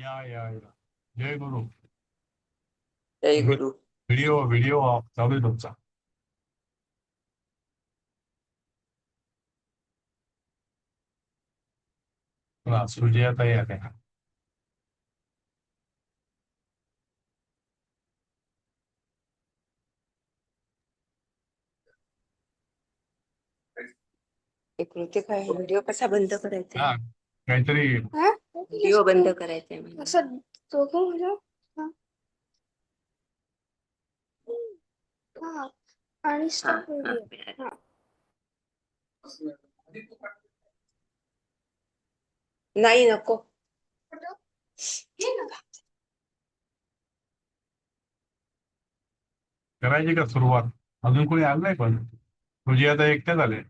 या. जय गुरु. जय गुरु. Video video चालू आहे तुमचा. सुजयाताई आल्या. एक कृती काय व्हिडिओ कसा बंद करायचा हा, काहीतरी व्हिडिओ बंद करायचा आहे असं दोघं म्हणजे हा आणि स्टॉप व्हिडिओ हा नाही नको. हे ना करायची का सुरुवात? अजून कोणी आलं नाही पण सुजयाताई एकट्याच आले.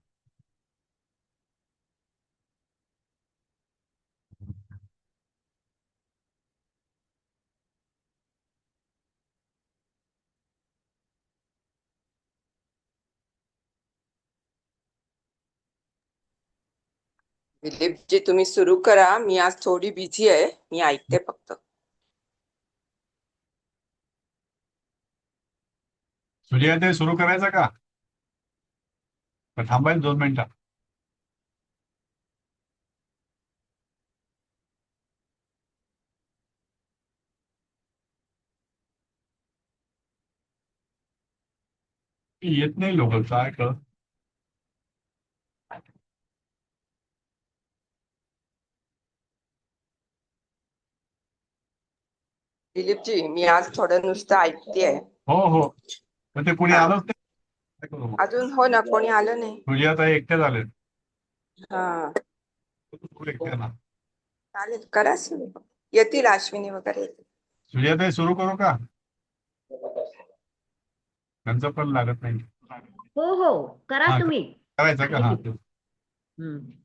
दिलीपजी तुम्ही सुरू करा. मी आज थोडी बिझी आहे. मी ऐकते फक्त. सुजयाताई सुरू करायचा का थांबायला 2 मिनिटं? येत नाही लोक, काय कर. दिलीपजी मी आज थोडं नुसतं ऐकतेय. हो, पण ते कोणी हा. आलंच नाही. काय करू मग? अजून हो ना, कोणी आलं नाही. सुजयाताई एकट्याच आले. हा एकट्या ना. चालेल, करा सुरू. येतील अश्विनी वगैरे येतील. सुजयाताई सुरू करू का? त्यांचं पण लागत नाही. हो करा हा, तुम्ही. करायचं का? हा. हम्म.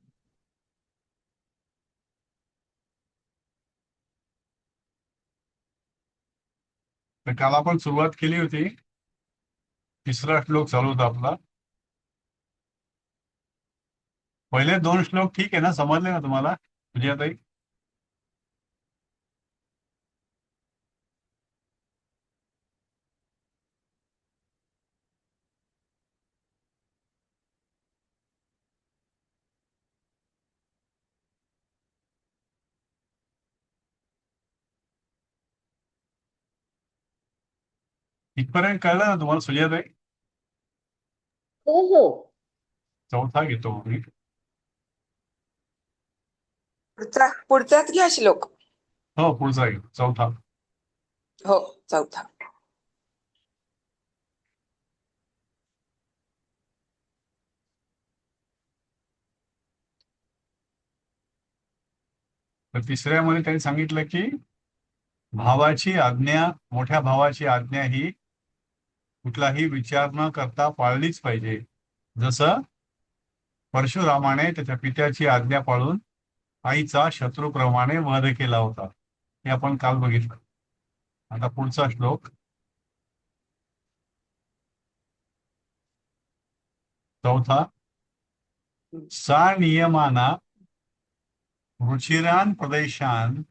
तर काल आपण सुरुवात केली होती. 3रा श्लोक चालू होता आपला. पहिले 2 श्लोक ठीक आहे ना, समजले ना तुम्हाला सुजयाताई? इथपर्यंत कळलं ना तुम्हाला सुजयाताई? हो चौथा घेतो मी. पुढचाच घ्या श्लोक. हो, पुढचा घेतो, चौथा. हो, चौथा. तर 3ऱ्यामध्ये त्यांनी सांगितलं की मोठ्या भावाची आज्ञा ही कुठलाही विचार न करता पाळलीच पाहिजे. जसं परशुरामाने त्याच्या पित्याची आज्ञा पाळून आईचा शत्रूप्रमाणे वध केला होता, हे आपण काल बघितलं. आता पुढचा श्लोक, चौथा. सा नियमाना रुचिरान प्रदेशान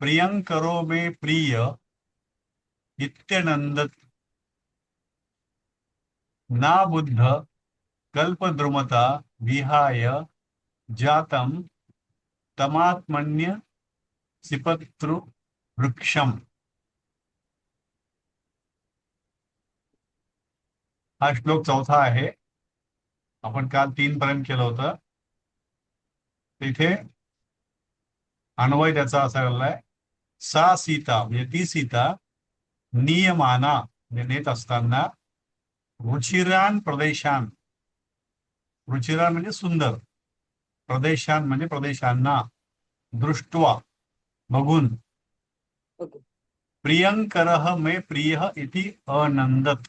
प्रियंकरो मे प्रिय इत्यनंदत ना बुद्ध कल्पद्रुमता विहाय जातम तमात्मन्य सिपत्रु वृक्षम. हा श्लोक चौथा आहे. आपण काल 3 पर्यंत केलं होतं. तिथे अन्वय त्याचा असा झालाय, सा सीता म्हणजे ती सीता नियमाना म्हणजे नेत असताना रुचिरान प्रदेशान, रुचिरान म्हणजे सुंदर, प्रदेशान म्हणजे प्रदेशांना, दृष्ट्वा बघून, प्रियंकरः मे प्रिय इति अनंदत,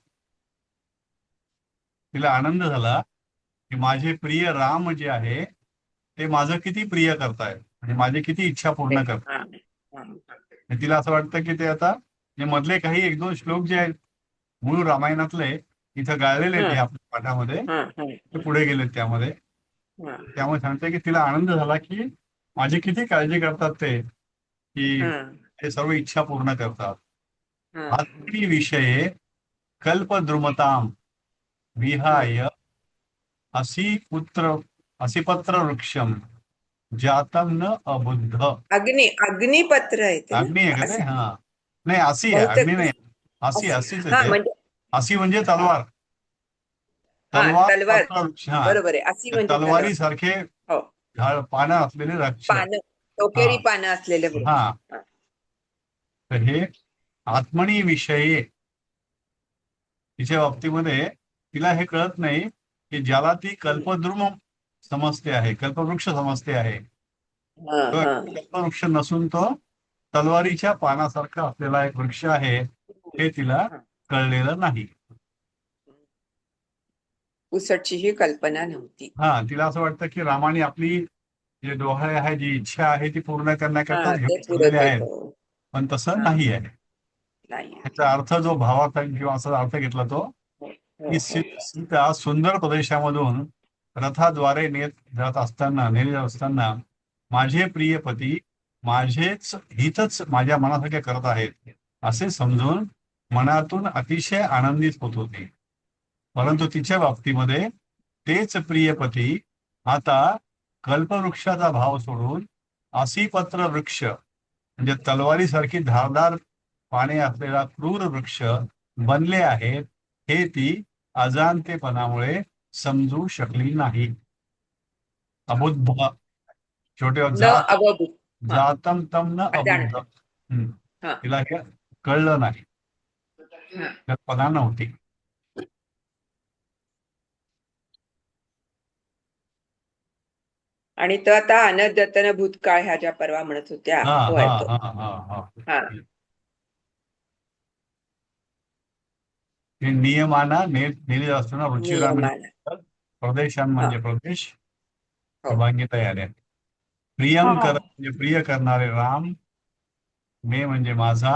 तिला आनंद झाला की माझे प्रिय राम जे आहे ते माझं किती प्रिय करताय, म्हणजे माझी किती इच्छा पूर्ण करताय. तिला असं वाटतं की ते आता मधले काही 1-2 श्लोक जे आहेत मूळ रामायणातले इथं गाळलेले आहेत आपल्या पाठामध्ये, ते पुढे गेलेत त्यामध्ये. त्यामुळे सांगते की तिला आनंद झाला की माझी किती काळजी करतात ते, की हं, ते सर्व इच्छा पूर्ण करतात. हं. आत्मनी विषये कल्पद्रुमताम विहाय असी पत्र वृक्षम जातम न अबुद्ध. अग्निपत्र आहे ते ना अग्नी आहे का ते? हा, नाही असी आहे, बहुतेक अग्नी नाही. असीच आहे हा ते. म्हणजे असी म्हणजे तलवार. हा तलवार तलवार पत्र वृक्ष. हा, बरोबर आहे अशी म्हणजे तलवारी तलवार सारखे हो पानं असलेले वृक्ष. पानं हा टोकेरी पानं असलेले हा. वृक्ष हा. तर हे आत्मनी विषयी, तिच्या बाबतीमध्ये तिला हे कळत नाही की ज्याला ती कल्पद्रुम समजते आहे, कल्पवृक्ष समजते आहे, हा, तो हा. कल्पवृक्ष नसून तो तलवारीच्या पानासारखा असलेला एक वृक्ष आहे, हे तिला हा. कळलेलं नाही. पुसटची ही कल्पना नव्हती. हा, तिला असं वाटतं की रामाने आपली जे डोहाळे आहे, जी इच्छा आहे ती पूर्ण करण्याकरता हा ते घेऊन चाललेले पुरत आहेत, होत पण तसं हा नाही आहे. नाही त्याचा अर्थ जो भावार्थ किंवा असा अर्थ घेतला तो हो, की हो. सीता सुंदर प्रदेशामधून रथाद्वारे नेत असताना माझे प्रिय पती माझेच हितच माझ्या मनासारखे करत आहेत असे समजून मनातून अतिशय आनंदित होत होते. परंतु तिच्या बाबतीमध्ये तेच प्रिय पती आता कल्पवृक्षाचा भाव सोडून असीपत्र वृक्ष म्हणजे तलवारीसारखी धारदार पाने असलेला क्रूर वृक्ष बनले आहेत, हे ती अजाणतेपणामुळे समजू शकली नाही. अबुद्ध. छोटे न अवबुद्ध हा जातम तम न अबुद्ध. अजाणता हा तिला हे कळलं नाही, हा. कल्पना नव्हती. आणि तो आता अनद्यतन भूतकाळ ह्या ज्या परवा म्हणत होत्या हा तो हा आहे तो हा हा हा. हा हे नियमाना नेले असताना रुचिरान नियमाला म्हणजे प्रदेशान हा म्हणजे प्रदेश. हो शुभांगी तयार आहे. प्रियंकर म्हणजे प्रिय करणारे राम. मे म्हणजे माझा.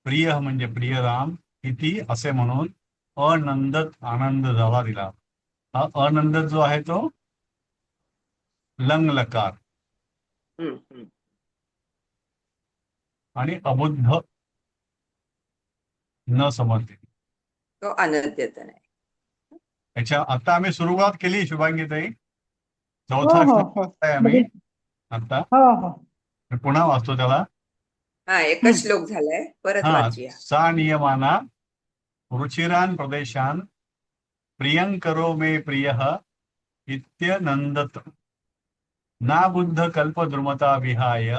प्रिय म्हणजे प्रिय राम. किती असे म्हणून अनंदत आनंद झाला तिला. हा अनंदत जो आहे तो लंग लकार हम्म. आणि अबुद्ध न समजते. तो अनद्यतन आहे. याच्या आता आम्ही सुरुवात केली शुभांगीताई. हो चौथा हो श्लोक हो वाचताय आम्ही आता. हो हो मी पुन्हा वाचतो त्याला. हा एकच श्लोक झालाय परत हा, वाचूया. सा नियमाना रुचिरान प्रदेशान प्रियंकरो मे प्रिय इत्यनंदत ना बुद्ध कल्पद्रुमता विहाय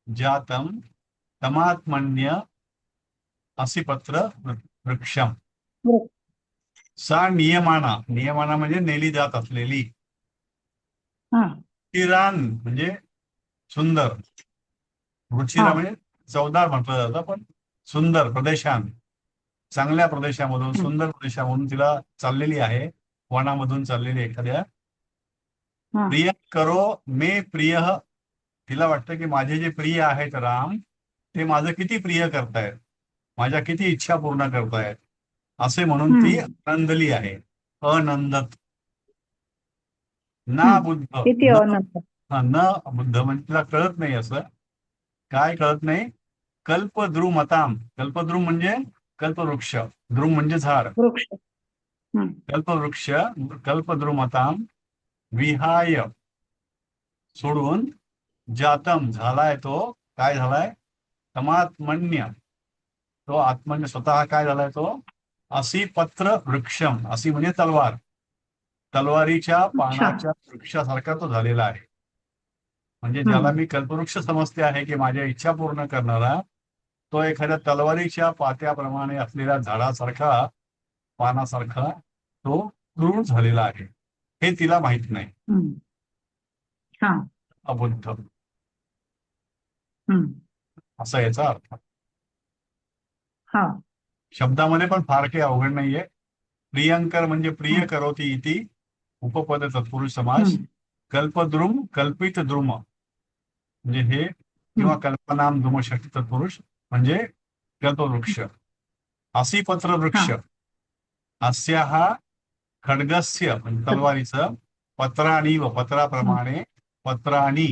जातम तमात्मन्य असिपत्र वृक्षम. हो. सा नियमाना म्हणजे नेली जात असलेली. हा रुचिरान म्हणजे सुंदर. रुचिरा हा म्हणजे चवदार म्हटलं जातं, पण सुंदर प्रदेशान, चांगल्या प्रदेशामधून, हं. सुंदर प्रदेशामधून तिला चाललेली आहे, वनामधून चाललेली एखाद्या. हा प्रिय करो मे प्रिय. तिला वाटतं की माझे जे प्रिय आहेत राम, ते माझं किती प्रिय करतायत, माझ्या किती इच्छा पूर्ण करतायत, असे म्हणून ती हम्म आनंदली आहे. अनंदत. ना हम्म बुद्ध किती न. अनंत. न बुद्ध म्हणजे तिला कळत नाही. असं काय कळत नाही? कल्पद्रुमताम. कल्पद्रुम म्हणजे कल्पवृक्ष. द्रुम म्हणजे झाड. वृक्ष. हम्म कल्पवृक्ष कल्पद्रुमताम विहाय सोडून जातम झालाय तो. काय झालाय? तमात्मन्य. तो आत्मन्य स्वतः काय झालाय तो? असी पत्र वृक्षम. असी म्हणजे तलवार. तलवारीच्या अच्छा पानाच्या वृक्षासारखा तो झालेला आहे. म्हणजे ज्याला हम्म मी कल्पवृक्ष समजते आहे की माझ्या इच्छा पूर्ण करणारा, तो एखाद्या तलवारीच्या पात्याप्रमाणे असलेल्या झाडासारखा, पानासारखा तो क्रूर झालेला आहे, हे तिला माहित नाही. हम्म हा अबुद्ध हम्म असा याचा अर्थ. हा शब्दामध्ये पण फार काही अवघड नाहीये. प्रियंकर म्हणजे प्रिय हम्म करोती इति उपपद तत्पुरुष समास. हम्म कल्पद्रुम कल्पित द्रुम म्हणजे हे, किंवा हम्म कल्पनाम द्रुमशक्ती तत्पुरुष म्हणजे कल्पवृक्ष. असीपत्र हा वृक्ष. अस्य हा खड्गस्य म्हणजे तलवारीचं. पत्राणी व पत्राप्रमाणे पत्राणी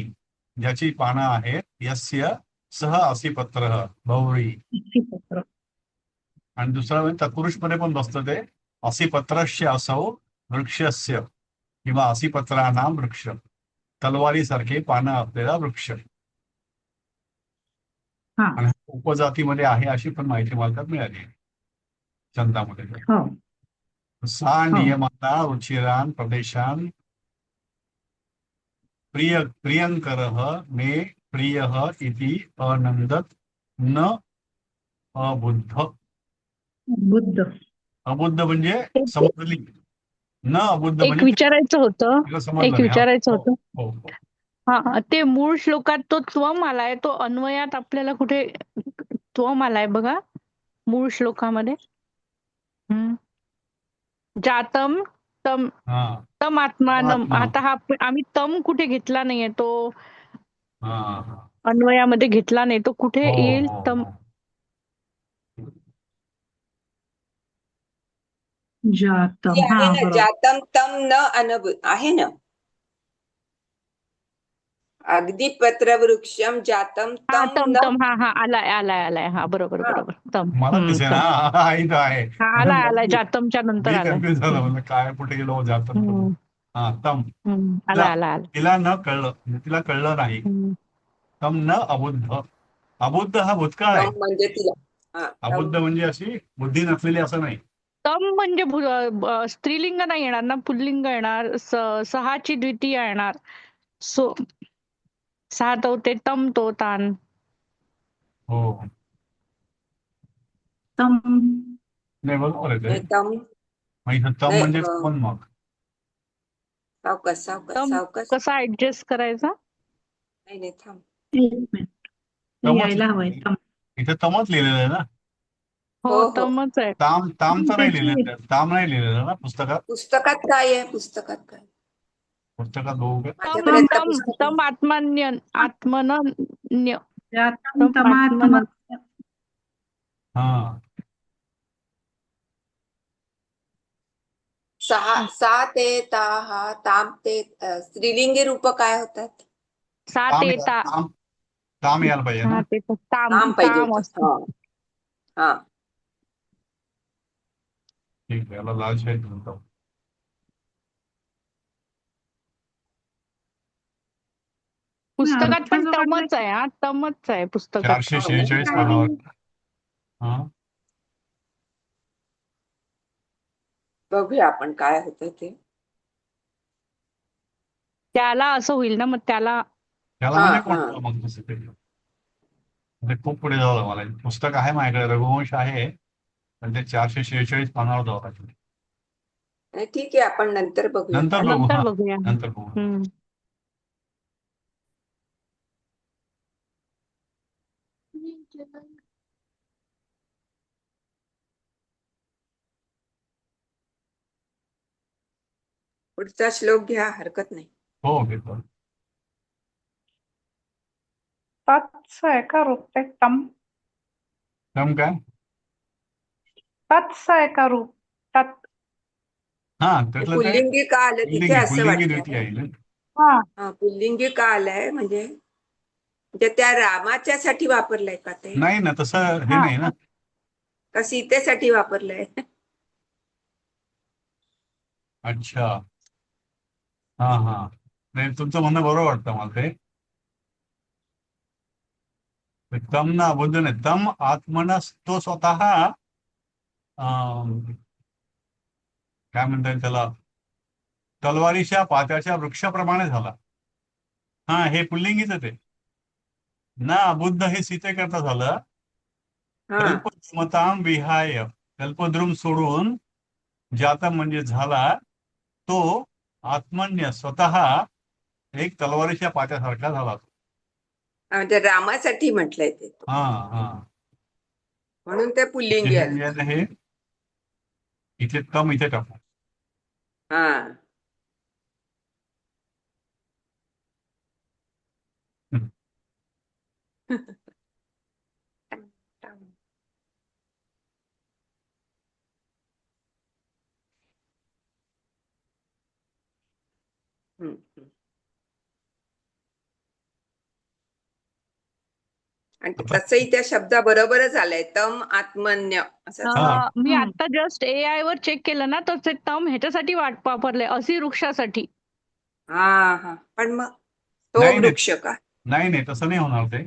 ज्याची पानं आहेत. यस्य सह असिपत्र भौरी. असिपत्र. आणि दुसरा म्हणजे तत्पुरुषमध्ये पण बसतं ते असिपत्रस्य असौ वृक्षस्य किंवा असिपत्रानाम वृक्ष, तलवारीसारखे पानं असलेला वृक्ष. हा. आणि उपजातीमध्ये आहे अशी पण माहिती मला त्यात मिळाली छंदामध्ये. हो. सा हो. नियमता रुचिरान प्रदेशान प्रियंकरः मे प्रियः इति अनंदत न अबुद्ध. बुद्ध. अबुद्ध म्हणजे एक समजली, न अबुद्ध एक म्हणजे विचारायचं होतं तिला समजलं एक नाही. विचारायचं हो होतं हो हो. हा ते मूळ श्लोकात तो त्वम आलाय, तो अन्वयात आपल्याला कुठे त्वम आलाय बघा मूळ श्लोकामध्ये. हम्म. जातम तम हा तम आत्मानम. आत्मा. आता हा आम्ही तम कुठे घेतला नाहीये, तो हा हा. अन्वयामध्ये घेतला नाही, तो कुठे हो येईल हो तम. हो. जातम. ती हा आहे ना, बरोबर. जातम तम न अनभूत आहे ना. अगदी पत्रवृक्षम जातम हा तम तम न. तम. हा हा आलाय आलाय आलाय. हा बरोबर हा. बरोबर. तम. मला दिसे ना, तम. हा इथं आहे. हा आलाय आलाय. जातमच्या नंतर मी आलाय. कन्फ्युज झालं, म्हणलं काय कुठे गेलो जातं. हम्म. हा तम. आलाय तिला आलाय आलाय. तिला न कळलं, म्हणजे तिला कळलं नाही. हम्म. तम न अबुद्ध. अबुद्ध हा भूतकाळ आहे. तम म्हणजे तिला. हा तम. अबुद्ध म्हणजे अशी बुद्धी नसलेली असं नाही. तम म्हणजे स्त्रीलिंग नाही येणार ना, पुल्लिंग येणार. सहाची द्वितीय येणार. सो सहा तो ते तम तो तान. हो तम. नाही, बरोबर आहे नाही ते. तम. मग इथं तम नाही म्हणजे पण मग सावकाश सावकाश तम सावकाश. कसा ऍडजस्ट करायचा? नाही नाही थांब. एक मिनिट. तमच यायला हवंय तम. इथे तमच लिहिलेलं आहे ना. हो हो हो. तमच आहे. ताम ताम तर नाही त्याची लिहिलेलं, ताम नाही लिहिलेलं ना पुस्तकात. पुस्तकात काय आहे? पुस्तकात काय? पुस्तकात बघू का? तम माझ्याकडे आता तम पुस्तक तम आत्मन्य आत्मनन्य. जातम तम तमात्म. आत्मन. हा. सा ते ता हा ताम ते स्त्रीलिंगी रूप काय होतात? सा ताम ते ता. ताम ताम यायला पाहिजे हा ना. ते ताम ताम पाहिजे ताम होतं. असतो. हा हा. ठीक आहे, याला लाल शाही म्हणतो. पुस्तकात अर्थ पण जो काढलाय तमच आहे. हा तमच आहे पुस्तकात. 446 काय पानावर. हा. बघूया आपण काय होतं ते. त्याला असं होईल ना, मग त्याला त्याला हा म्हणजे हा. कोणतं मग तसं ते. म्हणजे खूप पुढे जावं मला. पुस्तक आहे माझ्याकडे, रघुवंश आहे, पण ते 446 पानावर जावं लागेल. नाही, ठीक आहे, आपण नंतर बघूया नंतर काय. बघू. नंतर हा बघूया. नंतर बघू. हम्म. पुढचा श्लोक घ्या, हरकत नाही. हो घेतो. तत्स आहे का रूप ते तम? तम काय? तत्स आहे का रूप? तत्. हा ते त्यातलं ते पुल्लिंगी का आलं तिथे पुल्लिंगी असं पुल्लिंगी द्वितीय वाटतं. आहे ना. हा. हा पुल्लिंगी का आलंय म्हणजे त्या रामाच्या साठी वापरलंय का ते? नाही ना, तसं हे हा. नाही ना. का सीतेसाठी वापरलंय? अच्छा. हा हा. नाही, तुमचं म्हणणं बरोबर वाटतं मला ते. तम ना अबुद्ध नाही. तम आत्मनस तो स्वतः अं, काय म्हणता येईल त्याला, तलवारीच्या पात्याच्या वृक्षाप्रमाणे झाला. हा हे पुल्लिंगीच आहे ते. ना अबुद्ध हे सीतेकरता झालं. हा कल्पद्रुमताम विहाय, कल्पद्रुम सोडून जातम म्हणजे झाला तो आत्मन्य स्वतः एक तलवारीच्या पात्यासारखा झाला तो. म्हणजे रामासाठी म्हटलंय ते, हा हा. म्हणून ते पुल्लिंगी आलं. म्हणजे हे इथे तम इथे टाकू. हा. हम्म, हम्म. आणि तसंही त्या शब्दाबरोबरच आलंय तम आत्मन्य असं मी हम्म. आता जस्ट AI वर चेक केलं ना, तर ते तम ह्याच्यासाठी वापरलंय, असी वृक्षासाठी. हा हा पण मग तो नाही नाही वृक्ष का नाही नाही तसं नाही होणार ते.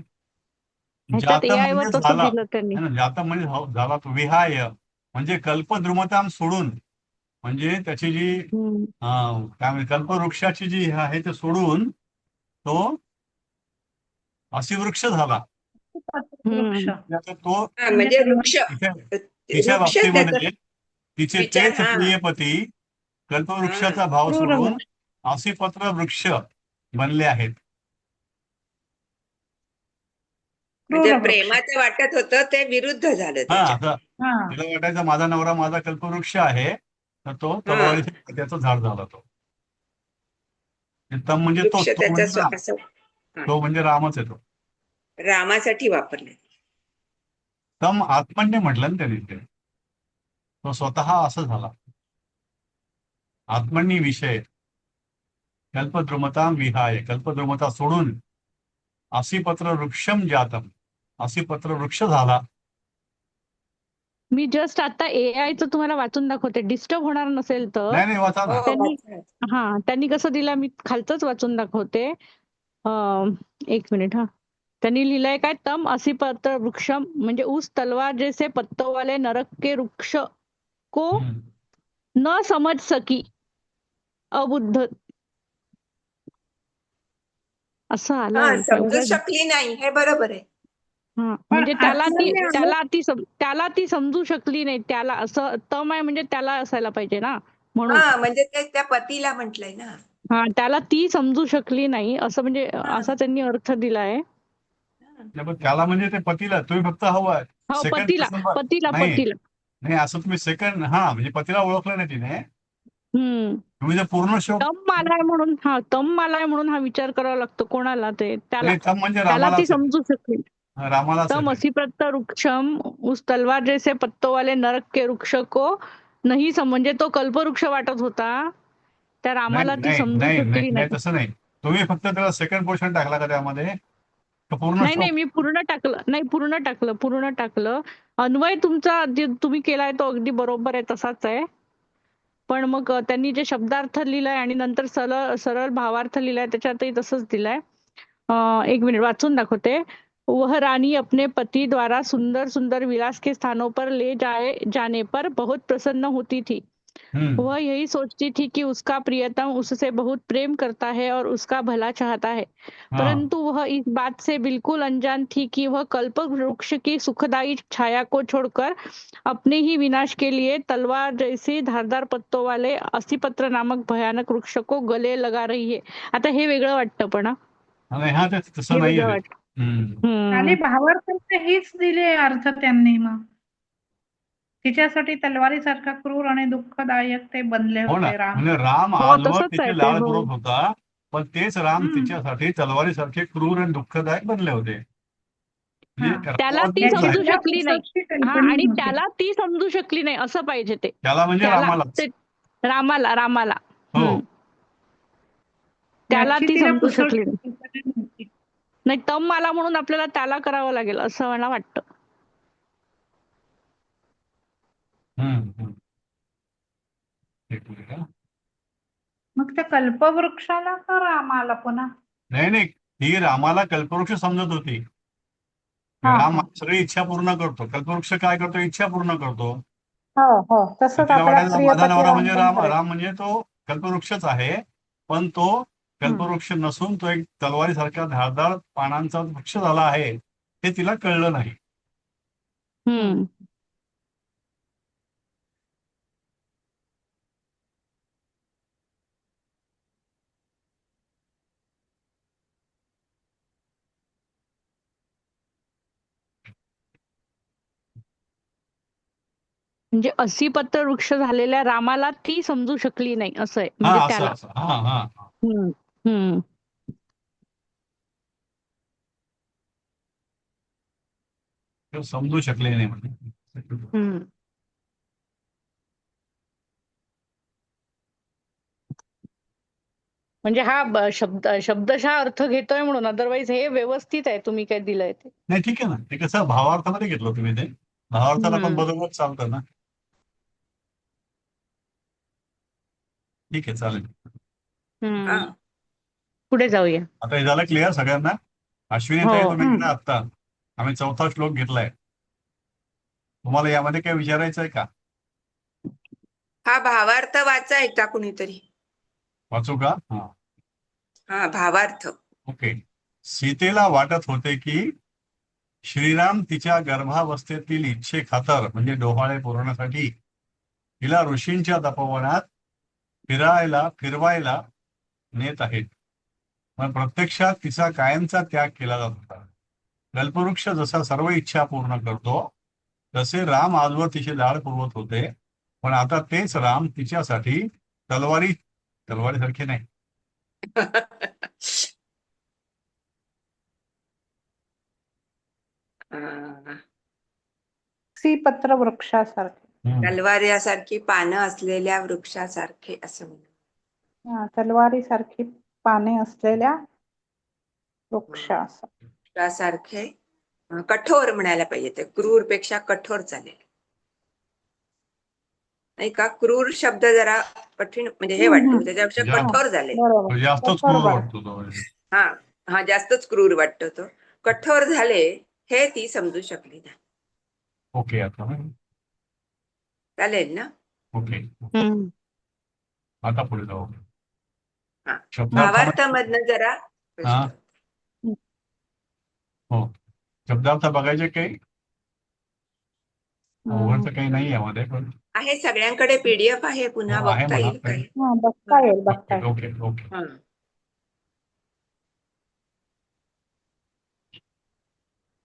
ह्याच्यात जातम AI वर म्हणजे तसं झाला दिलं त्यांनी. है ना, जातम म्हणजे झाला तो. विहाय म्हणजे कल्पद्रुमताम सोडून, म्हणजे त्याची जी हम्म. काय म्हणजे कल्पवृक्षाची जी हे आहे ते सोडून तो असिवृक्ष झाला. वृक्ष आता तो हा म्हणजे वृक्ष तिच्या तिच्या वृक्ष त्याचा बाबतीमध्ये तिचे विचार तेच हा प्रियपती कल्पवृक्षाचा भाव क्रूर सोडून वृक्ष. असिपत्र वृक्ष बनले आहेत. म्हणजे क्रूर वृक्ष. प्रेमाचं वाटत होतं ते विरुद्ध झालं हा त्याच्या आता हा तिला वाटायचा माझा नवरा माझा कल्पवृक्ष आहे, तर तो हा तलवारीच्या त्याचं झाड झाला तो. तम म्हणजे वृक्ष तो त्याचा म्हणजे राम. असं तो म्हणजे रामच आहे तो. रामासाठी वापरले तम आत्मन्य म्हटलं ना त्यांनी ते. तो स्वतः असं झाला. आत्मन्य विषय कल्पद्रुमता विहाय, कल्पद्रुमता सोडून असिपत्र वृक्षम जातम, असिपत्र वृक्ष झाला. मी जस्ट आता AIचं तुम्हाला वाचून दाखवते, डिस्टर्ब होणार नसेल तर. नाही नाही वाचा ना. हो त्यांनी वाचा. त्यांनी कसं दिलं, मी खालचंच वाचून दाखवते. एक मिनिट. त्यांनी लिहिलंय काय, तम असिपत्र वृक्षम म्हणजे उस तलवार जैसे पत्तों वाले नरक के वृक्ष को हम्म. न समझ सकी अबुद्ध. असं हा आलंय. समजू शकली नाही हे बरोबर आहे म्हणजे आत्मन्य त्याला ती समजू शकली नाही. त्याला असं तम आहे म्हणजे त्याला असायला पाहिजे ना, म्हणून. हा म्हणजे ते त्या पतीला म्हटलंय ना त्याला ती समजू शकली नाही, असं म्हणजे हा. असा त्यांनी अर्थ दिलाय. नाही, पण त्याला म्हणजे ते पतीला तुम्ही फक्त हवं हो, सेकंड पतीला पतीला नाही पतीला. नाही असं तुम्ही सेकंड म्हणजे पतीला ओळखलं नाही तिने. तुम्ही जर पूर्ण शोक तम मालाय म्हणून हा विचार करावा लागतो कोणाला, ते त्याला नाही, तम म्हणजे त्याला ती रामालाच आहे. समजू शकली. रामालाच तम आहे. असी प्रत्तर वृक्षम उस तलवार जैसे पत्तों वाले नरक के वृक्ष को नाही म्हणजे तो कल्पवृक्ष वाटत होता, त्या रामाला नाही ती नाही समजू नाही शकली नाही नाही नाही. तसं नाही. तुम्ही फक्त त्याला सेकंड पोर्शन टाकला का त्यामध्ये, तर पूर्ण नाही, मी पूर्ण टाकलं. अन्वय तुमचा जे तुम्ही केलाय तो अगदी बरोबर आहे, तसाच आहे. पण मग त्यांनी जे शब्दार्थ लिहिलाय आणि नंतर सरळ भावार्थ लिहिलाय त्याच्यातही तसंच दिलाय. एक मिनिट वाचून दाखवते. वह रानी अपने पति द्वारा सुंदर सुंदर विलास के स्थानों पर ले जाने पर बहुत प्रसन्न होती थी. वह यही सोचती थी कि उसका प्रियतम उससे बहुत प्रेम करता है और उसका भला चाहता है, परंतु वह इस बात से बिल्कुल अनजान थी कि वह कल्प वृक्ष की सुखदायी छाया को छोड़कर अपने ही विनाश के लिए तलवार जैसे धारदार पत्तों वाले असीपत्र नामक भयानक वृक्ष को गले लगा रही है. आता हे वेगळं वाटतं, पण हा ते तसं हे नाहीये वेगळं ते. वाटतं. आणि भावार्थ हेच दिले अर्थ त्यांनी. मग तिच्यासाठी तलवारीसारखा क्रूर आणि दुःखदायक ते बनले हो ना, होते राम. म्हणजे राम हो, आजवर तसंच आहे तिचे ते. लाळ हो. पुरवत होता, पण तेच राम हम्म. तिच्यासाठी तलवारीसारखे क्रूर आणि दुःखदायक बनले होते. हा. म्हणजे त्याला ती रामावरतीच आहे. समजू शकली नाही. कल्पना आणि नव्हती. त्याला ती समजू शकली नाही असं पाहिजे ते. त्याला म्हणजे त्याला रामालाच. रामाला. हो. त्याला याची ती तिला समजू शकली नाही. कल्पना नव्हती. नाही, तम मला म्हणून आपल्याला त्याला करावं लागेल असं मला वाटतं. हम्म. एक मिनिट हा. मग त्या कल्पवृक्षाला का रामाला पुन्हा? नाही ही रामाला कल्पवृक्ष समजत होती. हा, राम हा. सगळी इच्छा पूर्ण करतो. कल्पवृक्ष काय करतो, इच्छा पूर्ण करतो. हो तर तसंच तिला आपल्या वाटायचं माझा प्रियपती नवरा म्हणजे पण करायचं. राम म्हणजे तो कल्पवृक्षच आहे, पण तो कल्पवृक्ष नसून तो एक तलवारीसारख्या धारदार पानांचा वृक्ष झाला आहे, हे तिला कळलं नाही. म्हणजे असीपत्र वृक्ष झालेल्या रामाला ती समजू शकली नाही असं आहे, म्हणजे त्याला. असं हा ते समजू शकले नाही म्हणजे. म्हणजे हा शब्दशः अर्थ घेतोय म्हणून, अदरवाईज हे व्यवस्थित आहे तुम्ही काय दिलंय ते. नाही ठीक आहे ना, ते कसं भावार्थामध्ये घेतलं तुम्ही ते, भावार्थाला पण हम्म. बरोबर चालतं ना. ठीक आहे, चालेल. हा पुढे जाऊया. आता हे झालं क्लिअर सगळ्यांना? अश्विनी हो. ताई, तुम्ही ना आत्ता आम्ही 4था श्लोक घेतलाय. तुम्हाला यामध्ये काय विचारायचं आहे का? हा भावार्थ वाचा एकदा कुणीतरी. वाचू का? हा, हा भावार्थ. ओके. सीतेला वाटत होते की श्रीराम तिच्या गर्भावस्थेतील इच्छेखातर म्हणजे डोहाळे पुरवण्यासाठी तिला ऋषींच्या तपोवनात फिरवायला नेत आहेत. पण प्रत्यक्षात तिचा कायमचा त्याग केला जात होता. कल्पवृक्ष जसा सर्व इच्छा पूर्ण करतो तसे राम आजवर तिचे लाड पुरवत होते. पण आता तेच राम तिच्यासाठी तलवारीसारखे नाही, श्रीपत्र वृक्षासारखे. तलवारीसारखी पानं असलेल्या वृक्षासारखे असं म्हणून. तलवारीसारखी पाने असलेल्या वृक्षासारखे. वृक्षासारखे कठोर म्हणायला पाहिजे, ते क्रूर पेक्षा कठोर चालेल नाही का. क्रूर शब्द जरा कठीण म्हणजे हे वाटतो, त्याच्यापेक्षा जास्त- कठोर झाले. बरोबर. जास्तच बरोबर. क्रूर वाटतो तो. हा हा जास्तच क्रूर वाटतो तो. कठोर झाले हे ती समजू शकली नाही. ओके, आता चालेल ना. ओके, हम्म. आता पुढे जाऊ. हा शब्दार्थामध्ये भावार्थामधनं जरा हा. प्रश्न. हो, शब्दार्थ बघायचे काही अवघडचं काही नाही यामध्ये, पण आहे सगळ्यांकडे PDF आहे, पुन्हा हो, आहे बघता म्हणा येईल काही. काही. बघता येईल, बघता येईल. Okay okay. हा.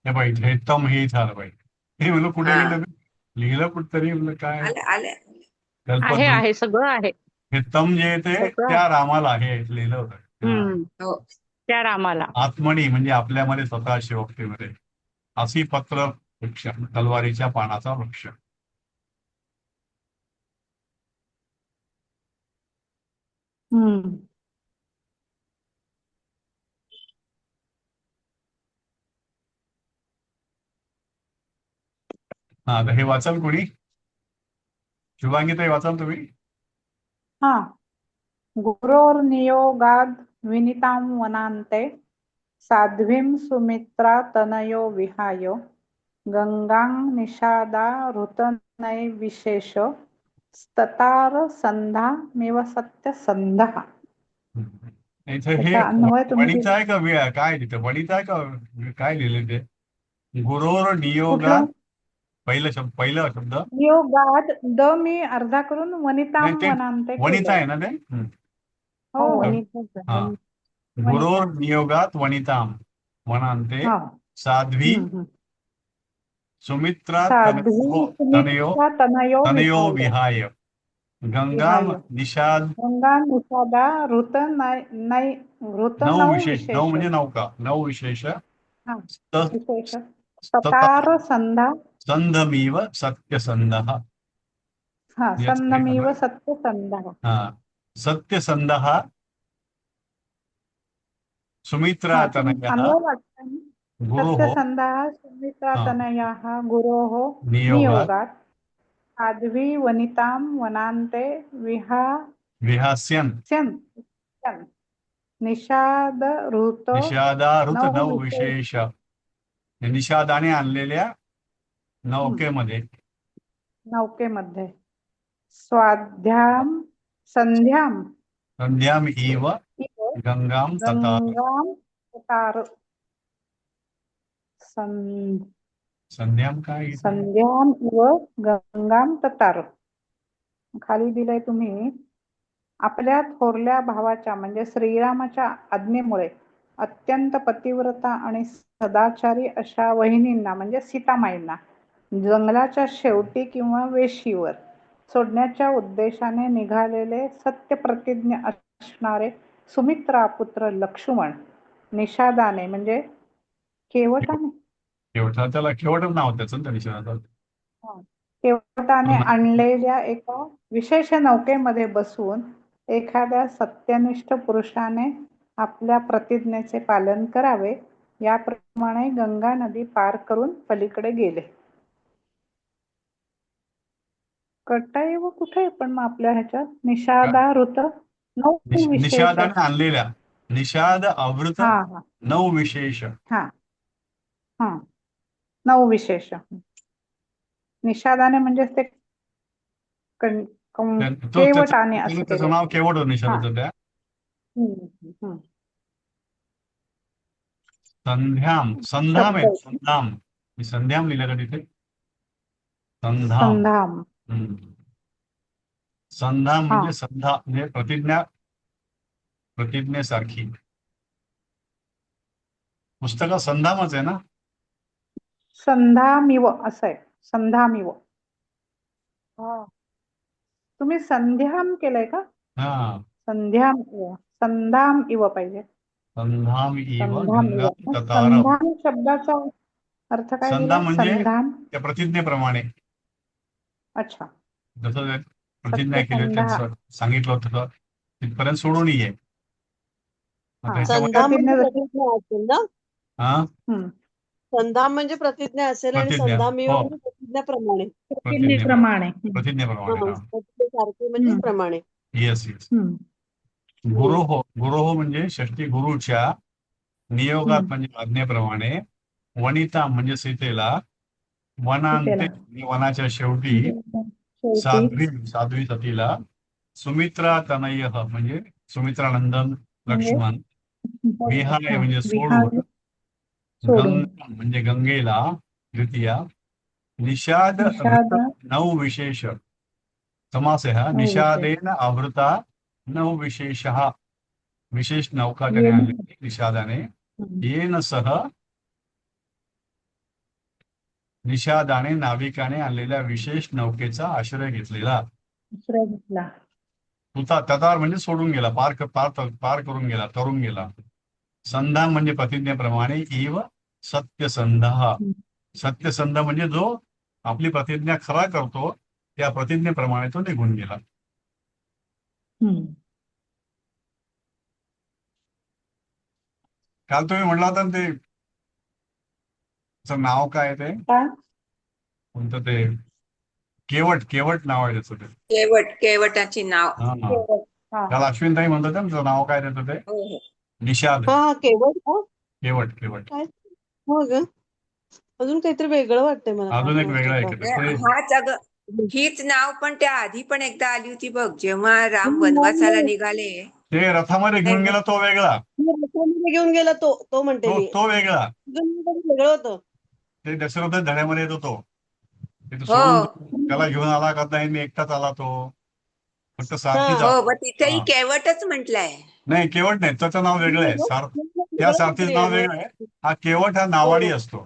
हे बाई, हे तम हे झालं बाई. हे म्हणलं कुठे हा. लिहिलं? लिहिलं कुठतरी, म्हणलं काय आले आले आहे आहे सगळं आहे. हे तम जे आहे ते सगळं. त्या रामाला हे लिहिलं होतं. हम्म. हो. त्या रामाला. आत्मनी म्हणजे आपल्यामध्ये स्वतः शिवभक्तीमध्ये. असी पत्र वृक्ष, तलवारीच्या पानाचा वृक्ष. हम्म. हा, तर हे वाचाल कोणी? शुभांगीताई, वाचाल तुम्ही? हा. गुरोर्नियोगाद् विनितां वनान्ते साध्वीं सुमित्रा तनयो विहाय गंगां निषादा ऋतनैविशेष स्ततार संधा सत्यसंधः. इथे हे त्याचा अन्वय तुम्ही वणीचा आहे का काय तिथे वणीचा आहे का काय लिहिले ते? गुरोर नियोगा, कुठलं? पहिला शब्द नियोगाद द मी अर्धा करून वनितां नाही, ते वनान्ते वणीचा आहे केलंय. ना ते? हो, वनिताच हा. आहे. गुरोर नियोगात वनिताम वनांते हा. साध्वी सुमित्रा साध्वी तनयो सुमित्रा तनयो विहाय गंगाम विहाय. निषाद. गंगा निषादा ऋत नऊ विशेष, नऊ म्हणजे विशेष. नौका, नऊ विशेष. हा, स्त- विशेष स्त- ततार संधा. संधमीव सत्यसंधः. हा, याचं हे संधमीव बघा. सत्यसंधः. हा, सत्यसंधः सुमित्रा हा, तुम्ही तनयः अन्वय वाचताय ना? गुरुः सत्यसंधः सुमित्रा हा. तनयाः गुरोः नियोगात नियोगात् साध्वी वनितां वनान्ते विहास्यन् विहास्यन् निषाद ऋत निषादारुत नऊ नऊ विशेष. निषादाने आणलेल्या नौकेमध्ये नौकेमध्ये स्वाध्यां संध्यां संध्याम इव इव गंगाम तथा. गंगां ततार. सं- संध्याम काय इथे? संध्यां इव गंगां ततार. खाली दिलंय तुम्ही, आपल्या थोरल्या भावाच्या म्हणजे श्रीरामाच्या आज्ञेमुळे अत्यंत पतिव्रता आणि सदाचारी अशा वहिनींना म्हणजे सीतामाईंना जंगलाच्या शेवटी किंवा वेशीवर सोडण्याच्या उद्देशाने निघालेले सत्यप्रतिज्ञ असणारे सुमित्रा पुत्र लक्ष्मण निषादाने म्हणजे केवटाने त्याला केवढं नाव त्याचं त्या निषादाचं. केवटाने आणलेल्या एका विशेष नौकेमध्ये बसून एखाद्या सत्यनिष्ठ पुरुषाने आपल्या प्रतिज्ञेचे पालन करावे. याप्रमाणे गंगा नदी पार करून पलीकडे गेले. कटाई व कुठे पण मग आपल्या ह्याच्यात निषादा ऋत नऊ विशेष. निषादाने आणलेल्या निषाद अवृत हा हा नऊ विशेष. हा हा 9 विशेष. निषादाने म्हणजे ते केवटाने असं त्याचं केलं. नाव केवट होतं निषादाचं त्या. हम्म. संध्याम संधाम आहे. शब्द. संधाम मी संध्याम लिहिलं का तिथे? संधाम. संधाम. संधाम हा. म्हणजे संधा म्हणजे प्रतिज्ञेसारखी. पुस्तकात संधामच आहे ना? संधामिव असं आहे. संधामिव. तुम्ही संध्याम केलंय का? हा. संधाम इव पाहिजे. संधाम इव संधाम गंगा इव. ततारम. संधाम शब्दाचा अर्थ काय दिला? संधाम म्हणजे संधाम. त्या प्रतिज्ञेप्रमाणे अच्छा. जसं ते प्रतिज्ञा केली होती, सत्यसंधा. त्यांचं सांगितलं होतं तिथपर्यंत सोडून ये. हा. त्याच्यामध्ये संधाम म्हणजे प्रतिज्ञा. प्रतिज्ञा असेल ना? हा संधाम म्हणजे प्रतिज्ञा असेल आणि प्रतिज्ञा. संधामिव हो. म्हणजे प्रतिज्ञाप्रमाणे. प्रतिज्ञेप्रमाणे. प्रतिज्ञेप्रमाणे. सारखे म्हणजे प्रमाणे. Yes yes. गुरोह म्हणजे षष्टी गुरुच्या नियोगात म्हणजे आज्ञेप्रमाणे. वनिता म्हणजे सीतेला. वनांते म्हणजे वनाच्या शेवटी. साध्वी सतीला. सुमित्रा तनय म्हणजे सुमित्रानंदन लक्ष्मण. विहाय म्हणजे सोडून. गंगा म्हणजे गंगेला द्वितीया. निषाद नऊ विशेष. समास आहे हा. निषादेन आवृता नऊ विशेष. विशेष नौका त्याने आणली निषादाने. येन सह निषादाने नाविकाने आणलेल्या विशेष नौकेचा आश्रय घेतलेला. ततार म्हणजे सोडून गेला, पार करून गेला, तरून गेला. संधाम म्हणजे प्रतिज्ञेप्रमाणे. इव सत्यसंध. सत्यसंध म्हणजे जो आपली प्रतिज्ञा खरा करतो, त्या प्रतिज्ञेप्रमाणे तो निघून गेला. काल तुम्ही म्हणला होता ना ते नाव काय ते कोणतं ते केवट नाव आहे त्याचं ते. केवटाची नाव. काल अश्विनताई म्हणत होत्या ना नाव काय त्याचं ते. हो. निषाद. केवट केवट. काय हो ग. अजून काहीतरी वेगळं वाटतंय मला. अजून एक वेगळं आहे. हाच अगं हीच नाव पण त्या आधी पण एकदा आली होती बघ, जेव्हा राम वनवासाला निघाले. ते रथामध्ये घेऊन गेला तो वेगळा. घेऊन गेला तो म्हणते मी. तो वेगळा. वेगळं होतं ते दशरथ धड्यामध्ये येतो तो. सोडून त्याला घेऊन आला का नाही, मी एकटाच आला तो. फक्त सारथी हो, तिथेही केवटच म्हटलंय. नाही केवट नाही, त्याचं नाव वेगळं आहे. त्या सारथीचं नाव वेगळं आहे. हा केवट हा नावाडी असतो.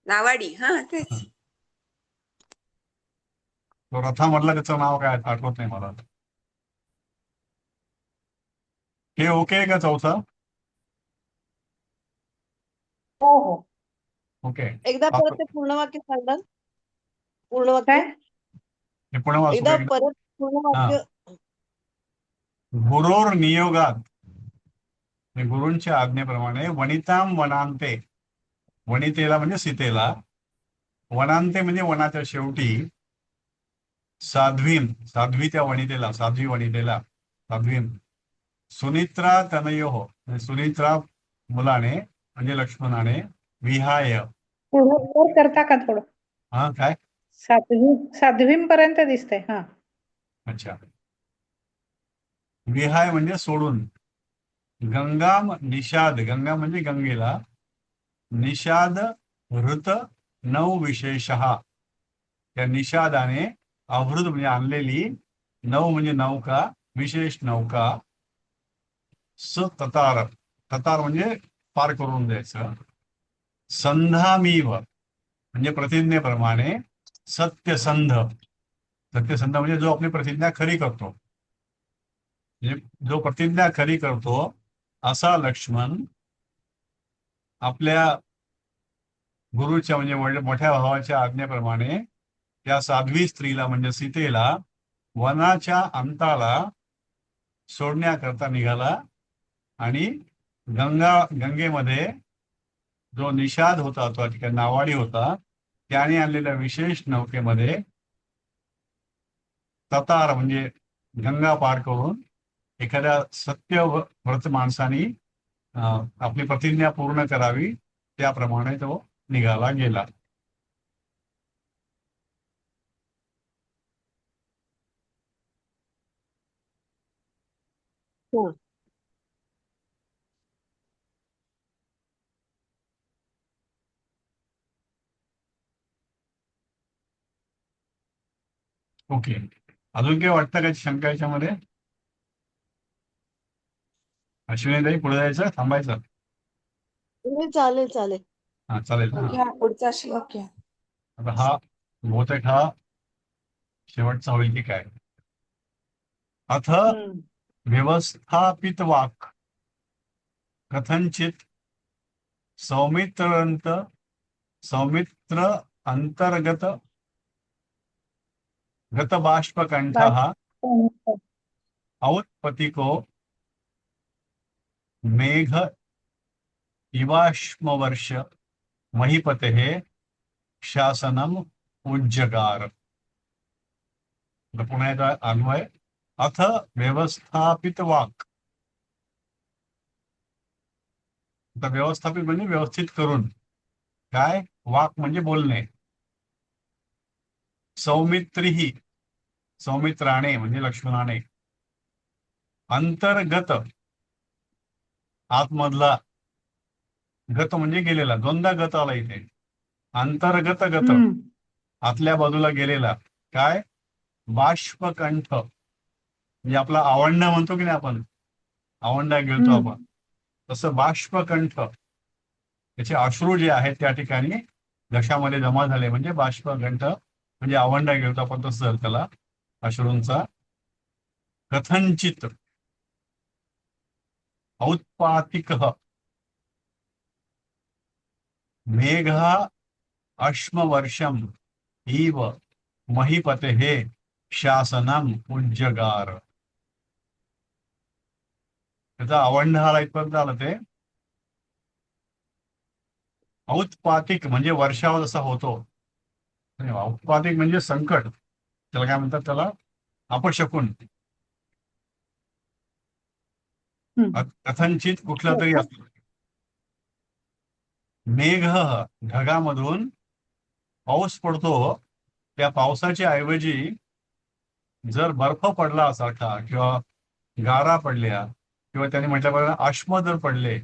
नावाडी. तेच. तो रथामधला त्याचं नाव काय आठवत नाही मला. हे ओके आहे का चौथा? हो. ओके. एकदा परत ते पूर्ण वाक्य सांगाल. पूर्ण वाक्य हे पुन्हा वाचू एकदा का? परत पूर्ण वाक्य. गुरोर नियोगात गुरूंच्या आज्ञेप्रमाणे. वनिताम वनांते. वनितेला म्हणजे सीतेला. वनांते म्हणजे वनाच्या शेवटी. साध्वी त्या वनितेला. साध्वीन. सुनित्रा तनयो सुनित्रा मुलाने म्हणजे लक्ष्मणाने. विहाय. पुढे करता का थोडं? काय? साध्वीपर्यंत दिसतंय. अच्छा. विहाय म्हणजे सोडून. गंगाम निषाद. गंगा म्हणजे गंगेला. निषाद ऋत नऊ विशेष. त्या निषादाने अवृत म्हणजे आणलेली. नऊ म्हणजे नौका. विशेष नौका. ततार म्हणजे पार करून द्यायचं. संधामीव म्हणजे प्रतिज्ञेप्रमाणे. सत्यसंध म्हणजे जो आपली प्रतिज्ञा खरी करतो. जो प्रतिज्ञा खरी करतो असा लक्ष्मण आपल्या गुरुच्या म्हणजे मोठ्या भावाच्या आज्ञेप्रमाणे त्या साध्वी स्त्रीला म्हणजे सीतेला वनाच्या अंताला सोडण्याकरता निघाला आणि गंगेमध्ये जो निषाद होता, तो ठिकाणी नावाडी होता, त्याने आणलेल्या विशेष नौकेमध्ये ततार म्हणजे गंगा पार करून एखाद्या सत्यव्रत माणसाने आपली प्रतिज्ञा पूर्ण करावी, त्याप्रमाणे तो निघाला गेला. हो. ओके, अजून काही वाटतं का शंका याच्यामध्ये? अश्विनीताई पुढे जायचं, थांबायचं? चालेल चालेल. हा चालेल ना. घ्या पुढचा श्लोक घ्या. आता हा बहुतेक हा शेवटचा होईल की काय. अथ व्यवस्थापित वाक कथंचित सौमित्र अंतर्गत गतबाष्पकंठ औत्पतिको मेघ इवाश्मवर्ष महीपतेः शासनम उज्जगार. पुन्हा एकदा अन्वय. अथ व्यवस्थापित वाक. आता व्यवस्थापित म्हणजे व्यवस्थित करून. काय? वाक म्हणजे बोलणे. सौमित्रीही, सौमित्राने म्हणजे लक्ष्मणाने. अंतर्गत, आतमधला. गत म्हणजे गेलेला, दोनदा गत आला इथे. अंतर्गत गत, आतल्या बाजूला गेलेला. काय? बाष्पकंठ म्हणजे आपला आवंडा म्हणतो की नाही आपण, आवंडा गिळतो आपण, तसं बाष्पकंठ, त्याचे अश्रू जे आहेत त्या ठिकाणी घशामध्ये जमा झाले, म्हणजे बाष्पकंठ म्हणजे आवंडा गिळतो आपण, तसं त्याला अश्रूंचा. कथंचित औत्पातिक मेघ अश्मवर्षम इव महीपतेः शासनम उज्जगार. त्याचा आवंढाला इथपर्यंत आलं ते. औत्पातिक म्हणजे वर्षाव जसा होतो, औत्पातिक म्हणजे संकट, त्याला काय म्हणतात, त्याला अपशकुन. कथंचित कुठला तरी असतो. मेघ, ढगामधून पाऊस पडतो, त्या पावसाच्या ऐवजी जर बर्फ पडला सारखा किंवा गारा पडल्या किंवा त्यांनी म्हटल्याप्रमाणे अश्म जर पडले,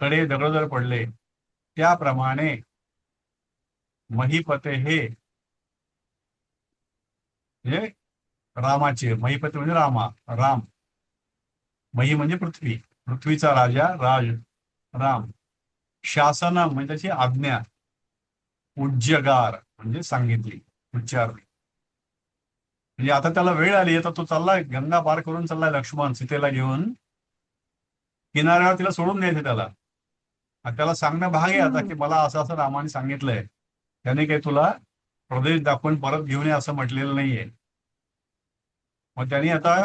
कडे दगड जर पडले, त्याप्रमाणे महीपते हे म्हणजे रामाचे, महीपते म्हणजे राम. मही म्हणजे पृथ्वी, पृथ्वीचा राजा, राम. शासन म्हणजे त्याची आज्ञा. उज्जगार म्हणजे सांगितली, उच्चारली. म्हणजे आता त्याला वेळ आली, आता तो चाललाय, गंगा पार करून चाललाय लक्ष्मण सीतेला घेऊन किनाऱ्यावर, तिला सोडून द्यायचं त्याला. आणि त्याला सांगणं भाग आहे आता की मला असं असं रामाने सांगितलंय, त्याने काही तुला प्रदेश दाखवून परत घेऊन ये असं म्हटलेलं नाहीये. मग त्यांनी आता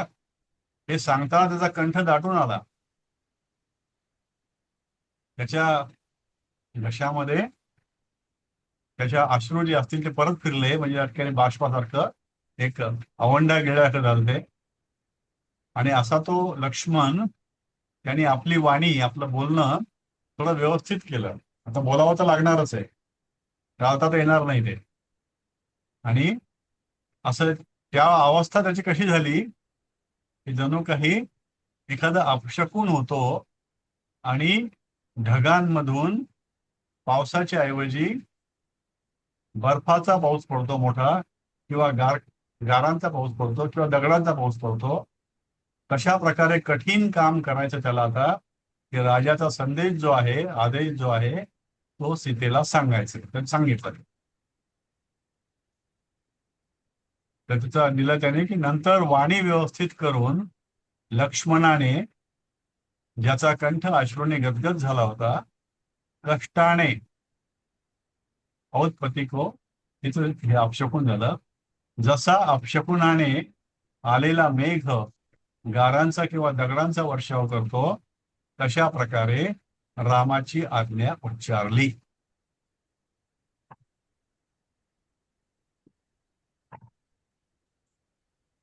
हे सांगताना त्याचा कंठ दाटून आला. त्याच्या घशामध्ये त्याच्या अश्रू जे असतील ते परत फिरले, म्हणजे अटक्याने बाष्पासारखं एक आवंडा गेल्यासारखं झालं ते. आणि असा तो लक्ष्मण, त्यांनी आपली वाणी, आपलं बोलणं थोडं व्यवस्थित केलं. आता बोलावं तर लागणारच आहे, टाळता तर येणार नाही ते. आणि असं त्या अवस्था त्याची कशी झाली की जणू काही एखादा अपशकुन होतो आणि ढगांमधून पावसाच्या ऐवजी बर्फाचा पाऊस पडतो मोठा, किंवा गारांचा पाऊस पडतो, किंवा दगडांचा पाऊस पडतो. तशा प्रकारे कठीण काम करायचं त्याला आता, की राजाचा संदेश जो आहे, आदेश जो आहे, तो सीतेला सांगायचं. तर सांगितलं. तर तिचं दिलं त्याने की नंतर वाणी व्यवस्थित करून लक्ष्मणाने, ज्याचा कंठ अश्रूने गदगद झाला होता, कष्टाने औत्पतिको, तिचं हे अपशकुन झालं. जसा अपशकुनाने आलेला मेघ गारांचा किंवा दगडांचा वर्षाव करतो, तशा प्रकारे रामाची आज्ञा उच्चारली.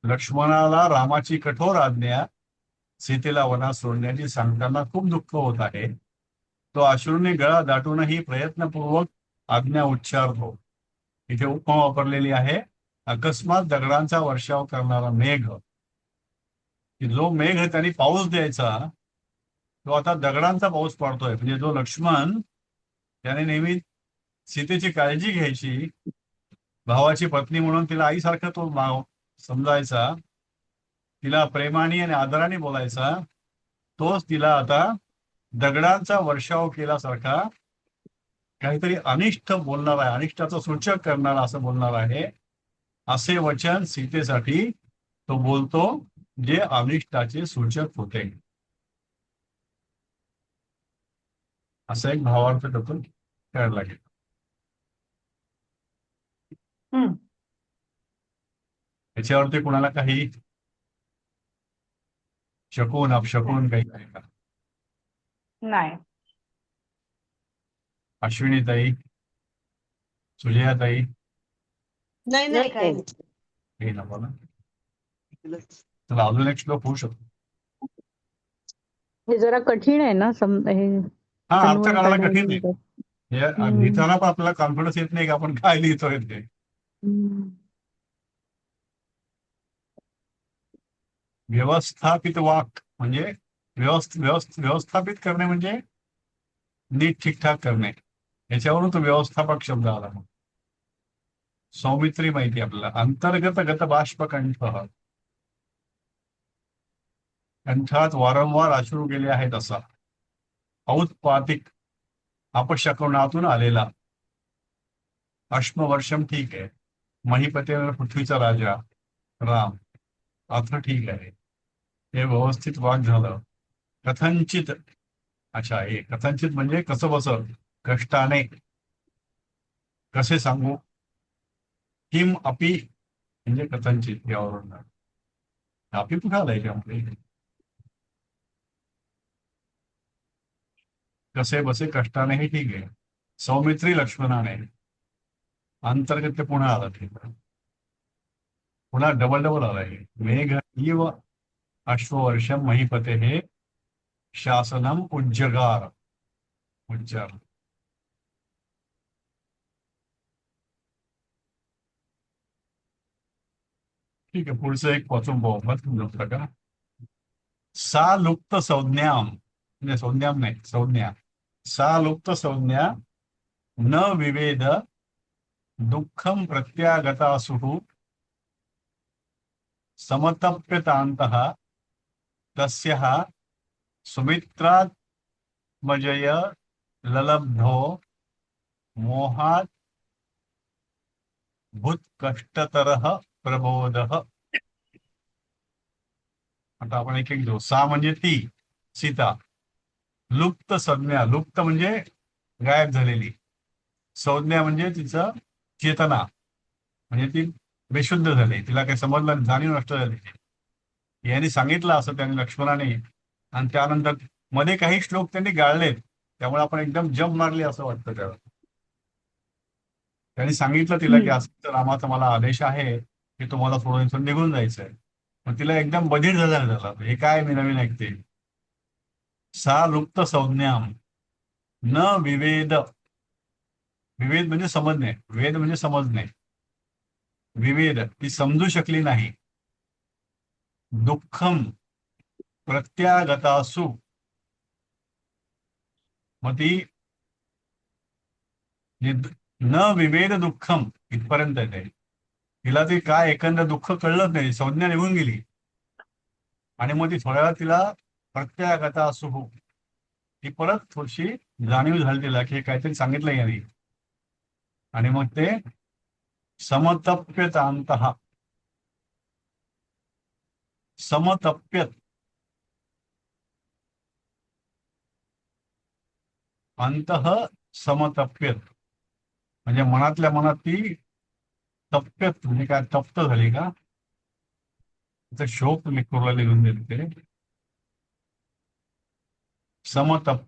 लक्ष्मणाला रामाची कठोर आज्ञा सीतेला वनात सोडण्याची सांगताना खूप दुःख होत आहे. तो अश्रूंनी गळा दाटूनही प्रयत्नपूर्वक आज्ञा उच्चारतो. इथे उपमा वापरलेली आहे, अकस्मात दगडांचा वर्षाव करणारा मेघ. की जो मेघ त्यांनी पाऊस द्यायचा, तो आता दगडांचा पाऊस पडतोय. म्हणजे जो लक्ष्मण त्याने नेहमी सीतेची काळजी घ्यायची, भावाची पत्नी म्हणून तिला आईसारखं तो भाव समजायचा, तिला प्रेमाने आणि आदराने बोलायचा, तोच तिला आता दगडांचा वर्षाव केल्यासारखा काहीतरी अनिष्ट बोलणार आहे, अनिष्टाचं सूचक करणार असं बोलणार आहे. असे वचन सीतेसाठी तो बोलतो जे अनिष्टाचे सूचक होते. असा एक भावार्थ त्यातून करायला लागेल. याच्यावरती कुणाला काही शकून अपशकून काही आहे का? नाही. अश्विनीताई, सुजयाताई, नाही नाही काय नाही. हे नको ना. चला अजून एक श्लोक होऊ शकतो. हे जरा कठीण आहे ना हे हा, अर्थ अन्वय करायला काढायला कठीण आहे. हे लिहिताना पण आपल्याला कॉन्फिडन्स येत नाही की आपण काय लिहितोय ते. व्यवस्थापित वाक म्हणजे व्यवस्थापित करणे म्हणजे नीट ठीकठाक करणे. याच्यावरून तो व्यवस्थापक शब्द आला. सौमित्री माहिती आपल्याला. अंतर्गत गत बाष्प कंठ, कंठात वारंवार अश्रू गेले आहेत असा. औत्पातिक अपशकुनातून आलेला. अश्मवर्षम ठीक आहे. महीपते पृथ्वीचा राजा राम, अर्थ ठीक आहे. हे व्यवस्थित वाक झालं. कथंचित, अच्छा हे कथंचित म्हणजे कसं बस कष्टाने, कसे सांगू. किम अपी म्हणजे कथंचित, यावरून अपी कुठं आलाय त्यामध्ये. कसे बसे कष्टाने हे ठीक आहे. सौमित्री लक्ष्मणाने, अंतर्गत ते पुन्हा आला. ते पुन्हा डबल डबल आलाय. मेघ इव अश्ववर्षम महीपते हे शासनम उज्जगार, उच्चार. ठीक आहे, पुढचं एक वाचून पाहू मग जमतं का. सा लुप्त संज्ञाम, म्हणजे संज्ञाम नाही संज्ञा. सा लुप्त संज्ञा न विवेद दुःखम प्रत्यागतासुः समतप्यतान्तः तस्यः सुमित्रात्मजय ललब्धो मोहात् भूतकष्टतरः प्रबोधः. आता आपण एक एक घेऊ. सा म्हणजे ती सीता. लुप्त संज्ञा, लुप्त म्हणजे गायब झालेली. संज्ञा म्हणजे तिचं चेतना, म्हणजे ती बेशुद्ध झाली, तिला काही समजलं, जाणीव नष्ट झाली. यांनी सांगितलं असं त्यांनी लक्ष्मणाने. आणि त्यानंतर मध्ये काही श्लोक त्यांनी गाळलेत, त्यामुळे आपण एकदम जंप मारली असं वाटतं त्याला. त्यांनी सांगितलं तिला की असं रामाचा मला आदेश आहे की तुम्हाला सोडून इथून निघून जायचंय. मग तिला एकदम बधीर झाला, हे काय मी नवीन ऐकते. सा लुप्त संज्ञाम न विवेद, विवेद म्हणजे समजणे, वेद म्हणजे समजणे, विवेद ती समजू शकली नाही. दुःखम प्रत्यागतासु, मग ती न विवेद दुःखम इथपर्यंत येते. तिला ते काय एकंदर दुःख कळलंच नाही, संज्ञा निघून गेली. आणि मग ती थोड्या वेळा तिला प्रत्यागतासु, ती परत थोडीशी जाणीव झाली तिला की काहीतरी सांगितलं यांनी. आणि मग ते समतप्यतांतः, समतप्यत अंतः समतप्यत म्हणजे मनातल्या मनात ती तप्यत म्हणजे काय, तप्त झाली का. त्याचा शोक लेकरूला लिहून देते. समतप